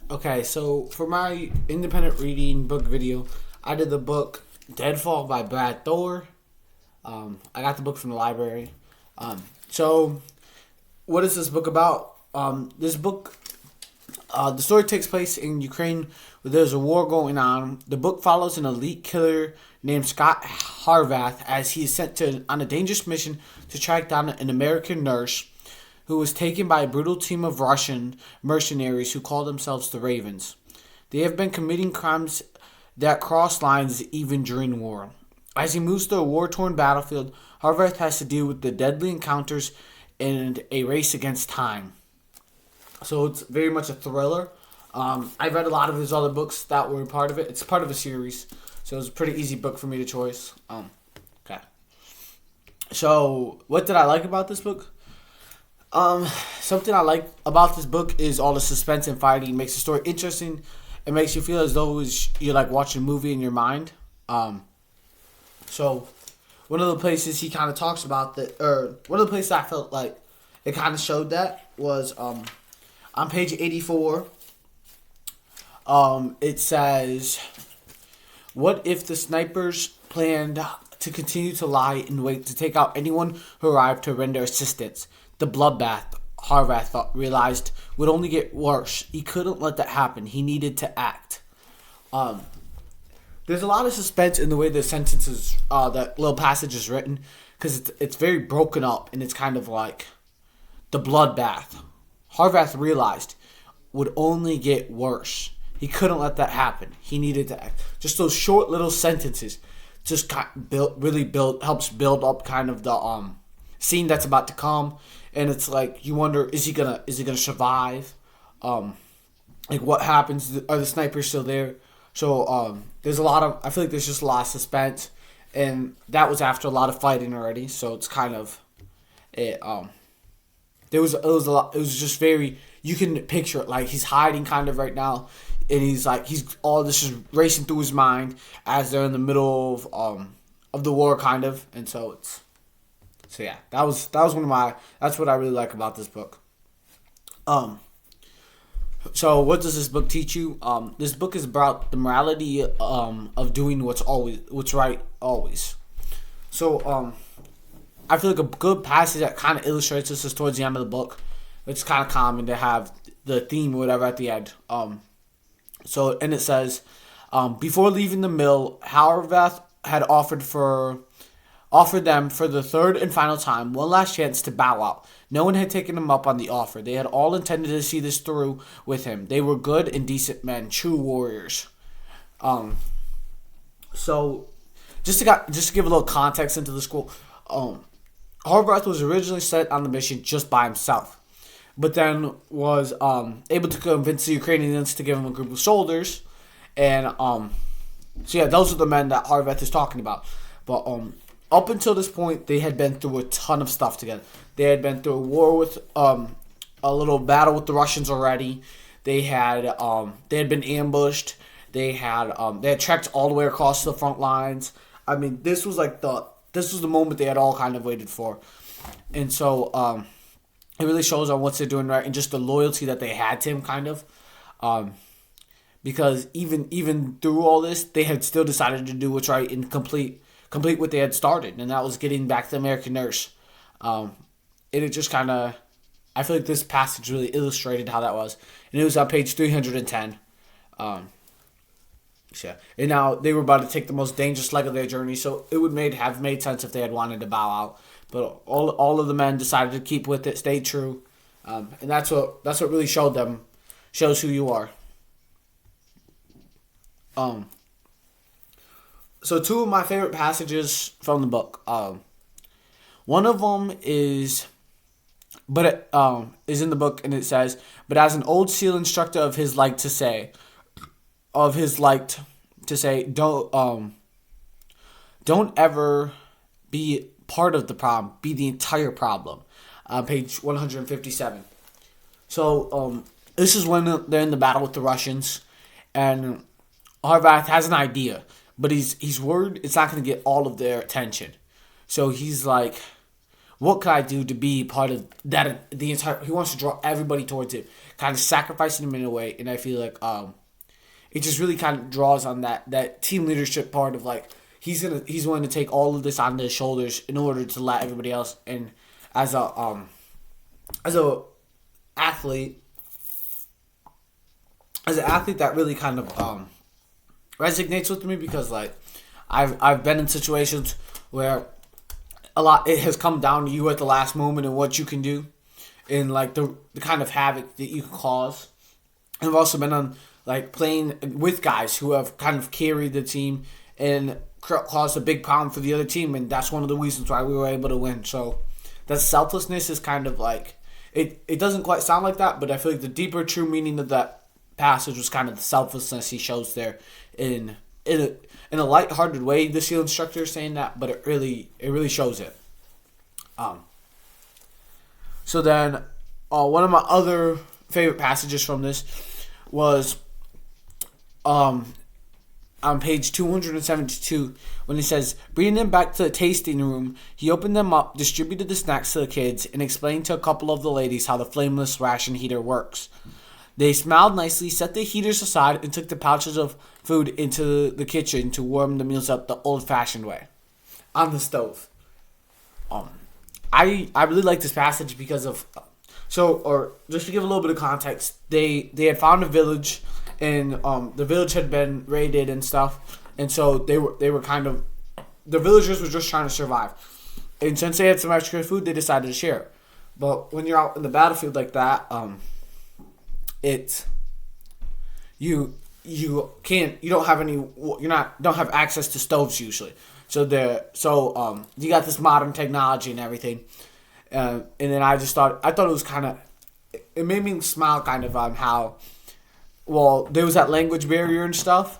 Okay, so for my independent reading book video, I did the book Deadfall by Brad Thor. I got the book from the library. So, what is this book about? This book, the story takes place in Ukraine where there's a war going on. The book follows an elite killer named Scott Harvath as he is sent on a dangerous mission to track down an American nurse who was taken by a brutal team of Russian mercenaries who call themselves the Ravens. They have been committing crimes that cross lines even during war. As he moves through a war-torn battlefield, Harvath has to deal with the deadly encounters and a race against time. So it's very much a thriller. I've read a lot of his other books that were part of it. It's part of a series, so it was a pretty easy book for me to choose. Okay. So what did I like about this book? Something I like about this book is all the suspense and fighting. It makes the story interesting. It makes you feel as though you're like watching a movie in your mind. So one of the places he kind of talks about that, or one of the places I felt like it kind of showed that was on page 84. It says, "What if the snipers planned to continue to lie in wait to take out anyone who arrived to render assistance? The bloodbath," Harvath realized, "would only get worse. He couldn't let that happen. He needed to act." There's a lot of suspense in the way the sentences, that little passage is written, because it's very broken up, and it's kind of like the bloodbath. Harvath realized would only get worse. He couldn't let that happen. He needed to act. Just those short little sentences, just helps build up kind of the scene that's about to come, and it's like you wonder, is he gonna survive? Like what happens? Are the snipers still there? So there's a lot of, I feel like there's just a lot of suspense, and that was after a lot of fighting already. So it's kind of it. It was a lot. It was just very. You can picture it like he's hiding kind of right now, and he's all this is racing through his mind as they're in the middle of the war kind of, and so yeah, that was one of my. That's what I really like about this book. So what does this book teach you? This book is about the morality of doing what's right always. So I feel like a good passage that kind of illustrates this is towards the end of the book. It's kind of common to have the theme or whatever at the end. And it says, before leaving the mill, Harvath had offered them for the third and final time one last chance to bow out. No one had taken him up on the offer. They had all intended to see this through with him. They were good and decent men, true warriors. So just to give a little context into the school, Harvath was originally set on the mission just by himself, but then was able to convince the Ukrainians to give him a group of soldiers, and so yeah, those are the men that Harvath is talking about. But up until this point, they had been through a ton of stuff together. They had been through a war with a little battle with the Russians already. They had been ambushed. They had trekked all the way across the front lines. I mean, this was the moment they had all kind of waited for, and so it really shows on what they're doing right and just the loyalty that they had to him, kind of, because even through all this, they had still decided to do what's right and complete what they had started, and that was getting back the American nurse. And it just kind of, I feel like this passage really illustrated how that was, and it was on page 310. Yeah. And now they were about to take the most dangerous leg of their journey, so it would have made sense if they had wanted to bow out. But all of the men decided to keep with it, stay true, and that's what really shows who you are. So two of my favorite passages from the book. One of them is in the book, and it says, "But as an old SEAL instructor of his liked to say, don't ever be part of the problem, be the entire problem." Page 157. So this is when they're in the battle with the Russians, and Harvath has an idea, but he's worried it's not going to get all of their attention. So he's like, what can I do to be part of that? He wants to draw everybody towards it, kind of sacrificing him in a way, and I feel like it just really kind of draws on that team leadership part of like he's willing to take all of this on his shoulders in order to let everybody else. And as a athlete, that really kind of resonates with me, because like I've been in situations where a lot it has come down to you at the last moment and what you can do, and like the kind of havoc that you can cause. And I've also been on like playing with guys who have kind of carried the team and caused a big problem for the other team, and that's one of the reasons why we were able to win. So that selflessness is kind of like it doesn't quite sound like that, but I feel like the deeper true meaning of that passage was kind of the selflessness he shows there in a lighthearted way. The SEAL instructor is saying that, but it really shows it. So then, one of my other favorite passages from this was on page 272, when he says, bringing them back to the tasting room, he opened them up, distributed the snacks to the kids, and explained to a couple of the ladies how the flameless ration heater works. They smiled nicely, set the heaters aside, and took the pouches of food into the kitchen to warm the meals up the old-fashioned way, on the stove. I really like this passage because of or just to give a little bit of context, they had found a village, and the village had been raided and stuff, and so they were kind of, the villagers were just trying to survive, and since they had some extra food, they decided to share it. But when you're out in the battlefield like that, you don't have access to stoves usually. So you got this modern technology and everything, and then I thought it was kind of, it made me smile kind of on how, well, there was that language barrier and stuff.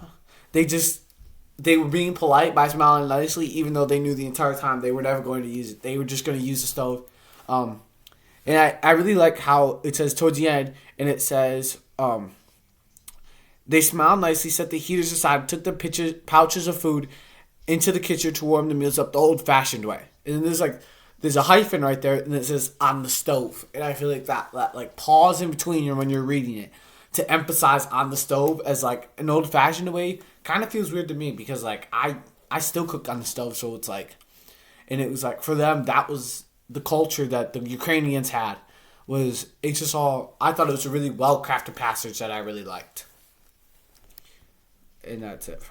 They were being polite by smiling nicely, even though they knew the entire time they were never going to use it. They were just going to use the stove. And I really like how it says towards the end, and it says, they smiled nicely, set the heaters aside, took the pouches of food into the kitchen to warm the meals up the old-fashioned way. And then there's a hyphen right there, and it says on the stove. And I feel like that like pause in between when you're reading it to emphasize on the stove as like an old-fashioned way kind of feels weird to me, because like I still cook on the stove, so it's like, and it was like for them that was the culture that the Ukrainians had. I thought it was a really well-crafted passage that I really liked. And that's it.